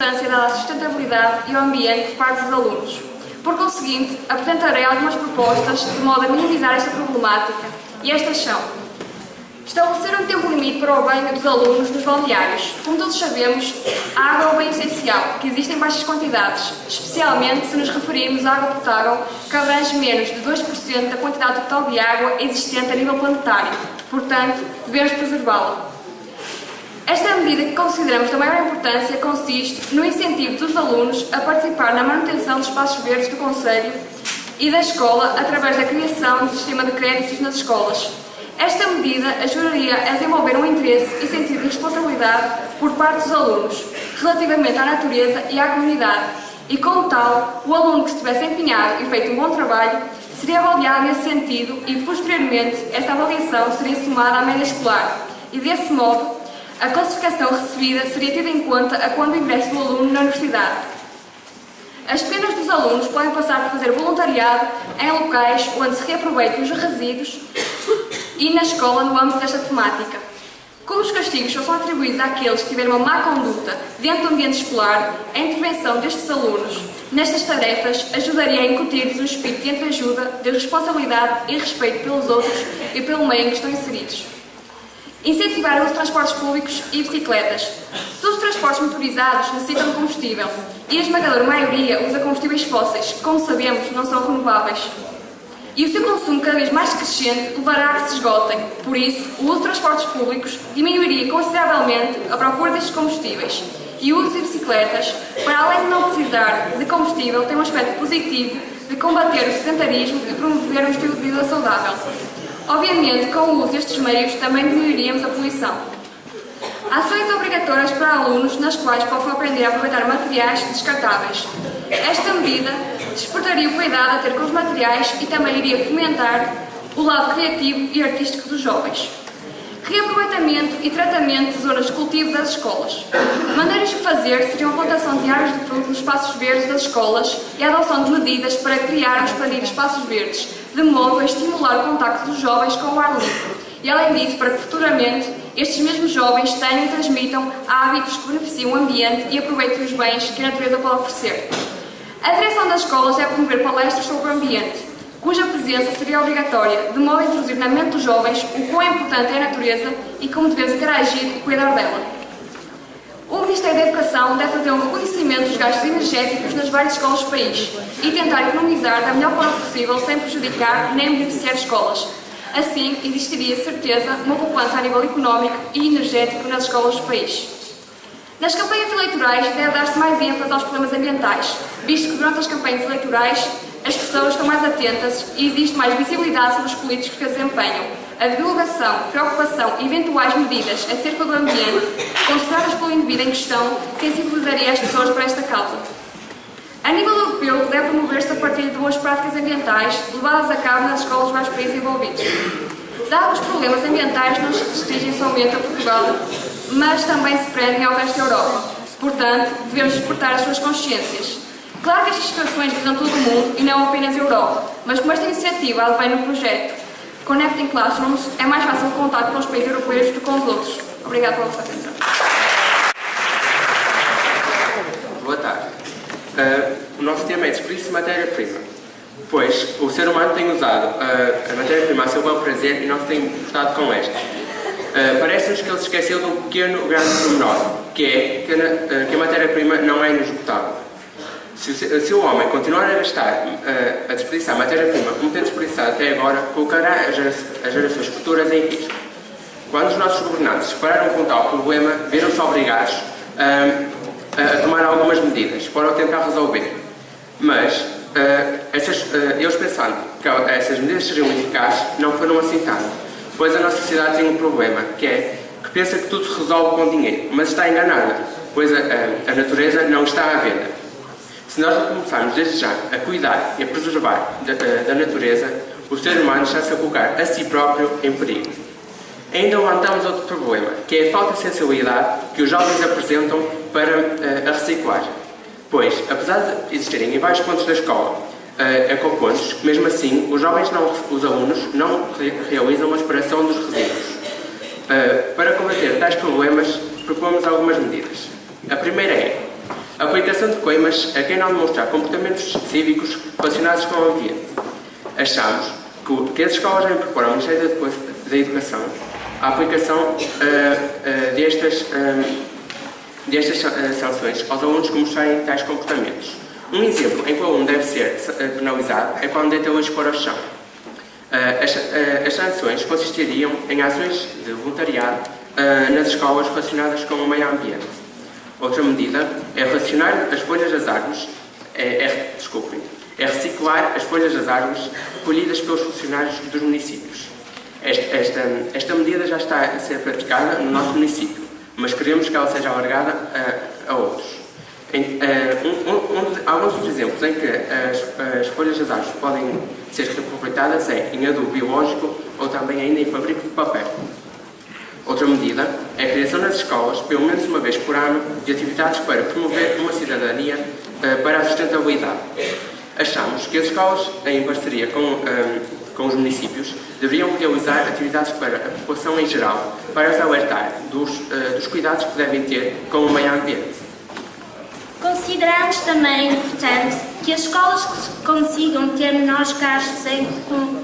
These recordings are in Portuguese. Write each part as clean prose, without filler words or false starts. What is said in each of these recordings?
importância dada à sustentabilidade e ao ambiente por parte dos alunos. Por conseguinte, apresentarei algumas propostas de modo a minimizar esta problemática, e estas são: estabelecer um tempo limite para o banho dos alunos nos balneários. Como todos sabemos, a água é um bem essencial, que existe em baixas quantidades, especialmente se nos referirmos à água potável, que abrange menos de 2% da quantidade total de água existente a nível planetário. Portanto, devemos preservá-la. Esta medida, que consideramos da maior importância, consiste no incentivo dos alunos a participar na manutenção dos espaços verdes do concelho e da escola através da criação do sistema de créditos nas escolas. Esta medida ajudaria a desenvolver um interesse e sentido de responsabilidade por parte dos alunos relativamente à natureza e à comunidade, e como tal, o aluno que estivesse empenhado e feito um bom trabalho seria avaliado nesse sentido e, posteriormente, essa avaliação seria somada à média escolar e, desse modo, a classificação recebida seria tida em conta a quando o ingresso do aluno na universidade. As penas dos alunos podem passar por fazer voluntariado em locais onde se reaproveitem os resíduos e na escola no âmbito desta temática. Como os castigos só são atribuídos àqueles que tiverem uma má conduta dentro do ambiente escolar, a intervenção destes alunos nestas tarefas ajudaria a incutir-lhes um espírito de entreajuda, de responsabilidade e respeito pelos outros e pelo meio em que estão inseridos. Incentivar o uso de transportes públicos e bicicletas. Todos os transportes motorizados necessitam de combustível e a esmagadora maioria usa combustíveis fósseis, que, como sabemos, não são renováveis. E o seu consumo cada vez mais crescente levará a que se esgotem. Por isso, o uso de transportes públicos diminuiria consideravelmente a procura destes combustíveis. E o uso de bicicletas, para além de não precisar de combustível, tem um aspecto positivo de combater o sedentarismo e promover um estilo de vida saudável. Obviamente, com o uso destes meios, também diminuiríamos a poluição. Ações obrigatórias para alunos nas quais possam aprender a aproveitar materiais descartáveis. Esta medida despertaria o cuidado a ter com os materiais e também iria fomentar o lado criativo e artístico dos jovens. Reaproveitamento e tratamento de zonas de cultivo das escolas. Maneiras de fazer seriam a plantação de árvores de fruto nos espaços verdes das escolas e a adoção de medidas para criar ou expandir espaços verdes, de modo a estimular o contacto dos jovens com o ar livre. E além disso, para que futuramente estes mesmos jovens tenham e transmitam hábitos que beneficiam o ambiente e aproveitem os bens que a natureza pode oferecer. A direção das escolas deve promover palestras sobre o ambiente, cuja presença seria obrigatória, de modo a introduzir na mente dos jovens o quão importante é a natureza e como devemos interagir e cuidar dela. O Ministério da Educação deve fazer um reconhecimento dos gastos energéticos nas várias escolas do país e tentar economizar da melhor forma possível sem prejudicar nem beneficiar escolas. Assim, existiria, certeza, uma poupança a nível económico e energético nas escolas do país. Nas campanhas eleitorais deve dar-se mais ênfase aos problemas ambientais, visto que durante as campanhas eleitorais as pessoas estão mais atentas e existe mais visibilidade sobre os políticos que as desempenham. A divulgação, preocupação e eventuais medidas acerca do ambiente, consideradas pelo indivíduo em questão, sensibilizaria as pessoas para esta causa. A nível europeu, deve promover-se a partilha de boas práticas ambientais levadas a cabo nas escolas dos vários países envolvidos. Dado os problemas ambientais não se restringem somente a Portugal, mas também se prendem ao resto da Europa. Portanto, devemos despertar as suas consciências. Claro que estas situações visam todo o mundo e não apenas a Europa, mas como esta iniciativa advém no projeto Connecting Classrooms, é mais fácil o contato com os países europeus do que com os outros. Obrigada pela vossa atenção. Boa tarde. O nosso tema é desperdício de matéria-prima, pois o ser humano tem usado a matéria-prima a seu bel prazer e não se tem importado com esta. Parece-nos que ele se esqueceu de um pequeno grande pormenor, que é que a matéria-prima não é inesgotável. Se o homem continuar a gastar, a desperdiçar matéria-prima como tem desperdiçado até agora, colocará as gerações futuras em risco. Quando os nossos governantes pararam com tal problema, viram-se obrigados a tomar algumas medidas para o tentar resolver. Mas, eles pensando que essas medidas seriam eficazes, não foram assim tanto, pois a nossa sociedade tem um problema, que pensa que tudo se resolve com dinheiro, mas está enganada, pois a natureza não está à venda. Se nós não começarmos desde já a cuidar e a preservar da natureza, o ser humano está-se a colocar a si próprio em perigo. Ainda levantamos outro problema, que é a falta de sensibilidade que os jovens apresentam para a reciclagem. Pois, apesar de existirem em vários pontos da escola ecopontos, mesmo assim, os alunos não realizam a separação dos resíduos. Para combater tais problemas, propomos algumas medidas. A primeira é A aplicação de coimas a quem não demonstrar comportamentos cívicos relacionados com o ambiente. Achamos que as escolas devem propor ao Ministério da Educação a aplicação destas sanções aos alunos que mostrarem tais comportamentos. Um exemplo em que o aluno deve ser penalizado é quando deita lixo para o chão. As sanções consistiriam em ações de voluntariado nas escolas relacionadas com o meio ambiente. Outra medida é relacionar as folhas das árvores, é reciclar as folhas das árvores recolhidas pelos funcionários dos municípios. Esta medida já está a ser praticada no nosso município, mas queremos que ela seja alargada a outros. Alguns dos exemplos em que as folhas das árvores podem ser reaproveitadas é em adubo biológico ou também ainda em fabrico de papel. Outra medida é a criação nas escolas, pelo menos uma vez por ano, de atividades para promover uma cidadania para a sustentabilidade. Achamos que as escolas, em parceria com os municípios, deveriam realizar atividades para a população em geral, para os alertar dos cuidados que devem ter com o meio ambiente. Consideramos também importante que as escolas consigam ter menores gastos em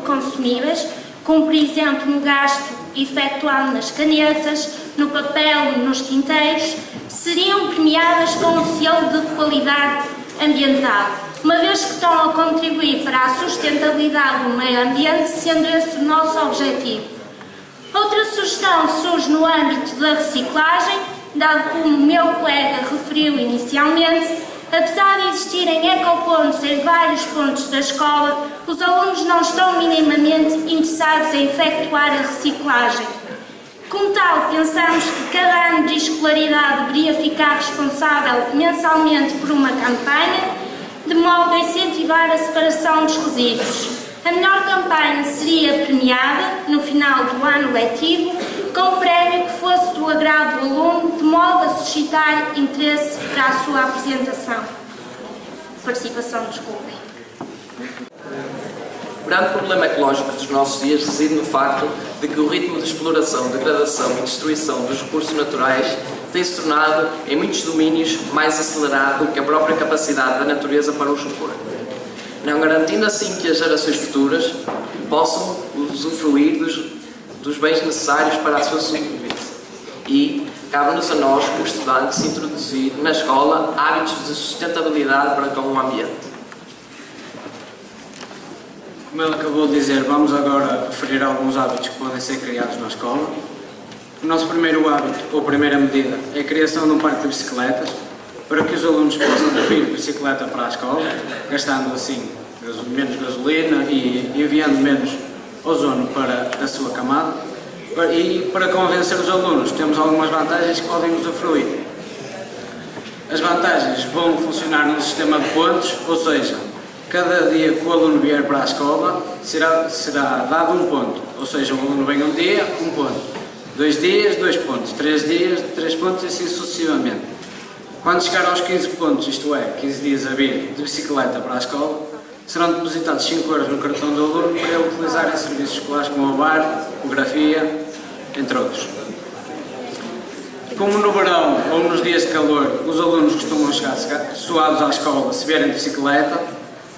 consumíveis, como por exemplo no gasto efetuado nas canetas, no papel, nos tinteiros, seriam premiadas com um selo de qualidade ambiental, uma vez que estão a contribuir para a sustentabilidade do meio ambiente, sendo esse o nosso objetivo. Outra sugestão surge no âmbito da reciclagem, dado como o meu colega referiu inicialmente. Apesar de existirem ecopontos em vários pontos da escola, os alunos não estão minimamente interessados em efetuar a reciclagem. Como tal, pensamos que cada ano de escolaridade deveria ficar responsável mensalmente por uma campanha, de modo a incentivar a separação dos resíduos. A melhor campanha seria premiada no final do ano letivo, com um prémio que fosse do agrado do aluno, de modo a suscitar interesse para a sua participação. O grande problema ecológico dos nossos dias reside no facto de que o ritmo de exploração, degradação e destruição dos recursos naturais tem se tornado, em muitos domínios, mais acelerado do que a própria capacidade da natureza para os repor, não garantindo assim que as gerações futuras possam usufruir dos bens necessários para a sua sobrevivência. E cabe-nos a nós, como estudantes, introduzir na escola hábitos de sustentabilidade para com o ambiente. Como ele acabou de dizer, vamos agora referir alguns hábitos que podem ser criados na escola. O nosso primeiro hábito, ou primeira medida, é a criação de um parque de bicicletas, para que os alunos possam vir de bicicleta para a escola, gastando assim menos gasolina e enviando menos ozono para a sua camada. E para convencer os alunos, temos algumas vantagens que podem usufruir. As vantagens vão funcionar num sistema de pontos, ou seja, cada dia que o aluno vier para a escola será dado um ponto, ou seja, o aluno vem um dia, um ponto, 2 dias, 2 pontos, 3 dias, 3 pontos e assim sucessivamente. Quando chegar aos 15 pontos, isto é, 15 dias a vir de bicicleta para a escola, serão depositados 5 euros no cartão do aluno para ele utilizar em serviços escolares como o bar, fotografia, entre outros. Como no verão ou nos dias de calor, os alunos costumam chegar suados à escola se vierem de bicicleta,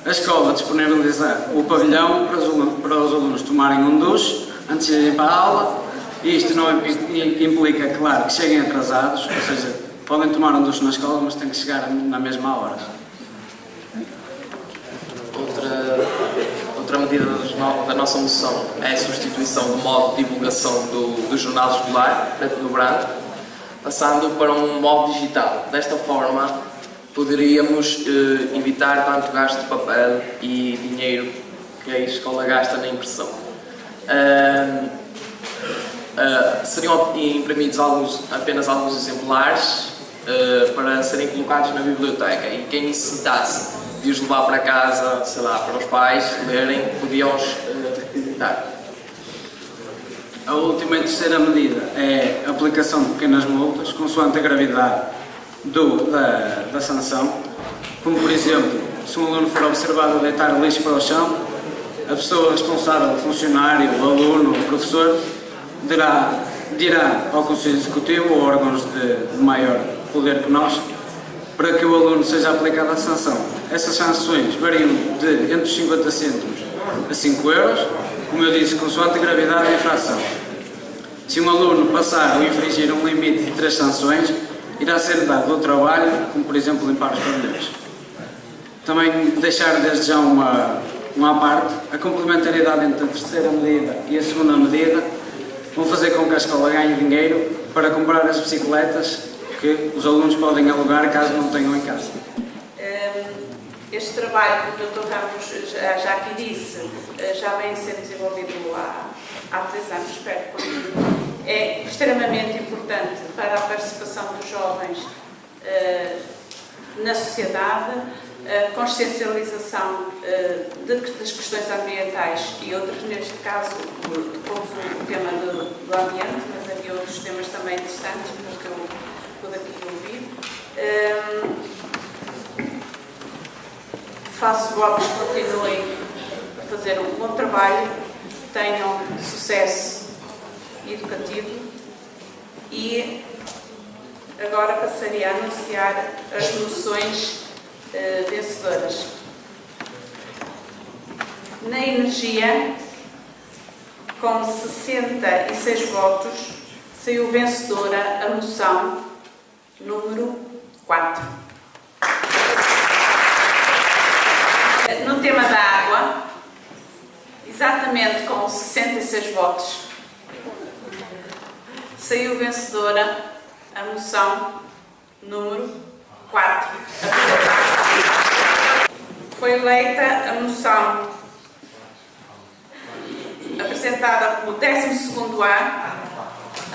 a escola disponibiliza o pavilhão para os alunos tomarem um duche antes de irem para a aula, e isto não implica, claro, que cheguem atrasados, ou seja, podem tomar um duche na escola, mas têm que chegar na mesma hora. Outra medida da nossa moção é a substituição do modo de divulgação do jornal escolar, preto no branco, passando para um modo digital. Desta forma, poderíamos evitar tanto gasto de papel e dinheiro que a escola gasta na impressão. Seriam imprimidos apenas alguns exemplares para serem colocados na biblioteca, e quem necessitasse de os levar para casa, sei lá, para os pais lerem, podiam-os requisitar. A última e terceira medida é a aplicação de pequenas multas, consoante a gravidade da sanção, como por exemplo, se um aluno for observado a deitar lixo para o chão, a pessoa responsável, o funcionário, o aluno, o professor, dirá ao Conselho Executivo ou órgãos de maior poder que nós, para que o aluno seja aplicada a sanção. Essas sanções variam de entre 50 cêntimos a 5 euros, como eu disse, consoante a gravidade da infração. Se um aluno passar ou infringir um limite de 3 sanções, irá ser dado outro trabalho, como por exemplo limpar os pavilhões. Também deixar desde já uma à parte, a complementaridade entre a terceira medida e a segunda medida vão fazer com que a escola ganhe dinheiro para comprar as bicicletas que os alunos podem alugar caso não tenham em casa. Este trabalho que o Dr. Ramos já aqui disse, já vem sendo desenvolvido há 3 anos, espero que continue. É extremamente importante para a participação dos jovens na sociedade, a consciencialização das questões ambientais e outras, neste caso, o tema do ambiente, mas havia outros temas também interessantes que eu pude aqui ouvir. Faço votos que continuem a fazer um bom trabalho, tenham sucesso educativo e agora passaria a anunciar as moções vencedoras. Na energia, com 66 votos, saiu vencedora a moção número 4. No tema da água, exatamente com 66 votos, saiu vencedora a moção número 4. Foi eleita a moção apresentada pelo 12º A,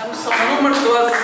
a moção número 12,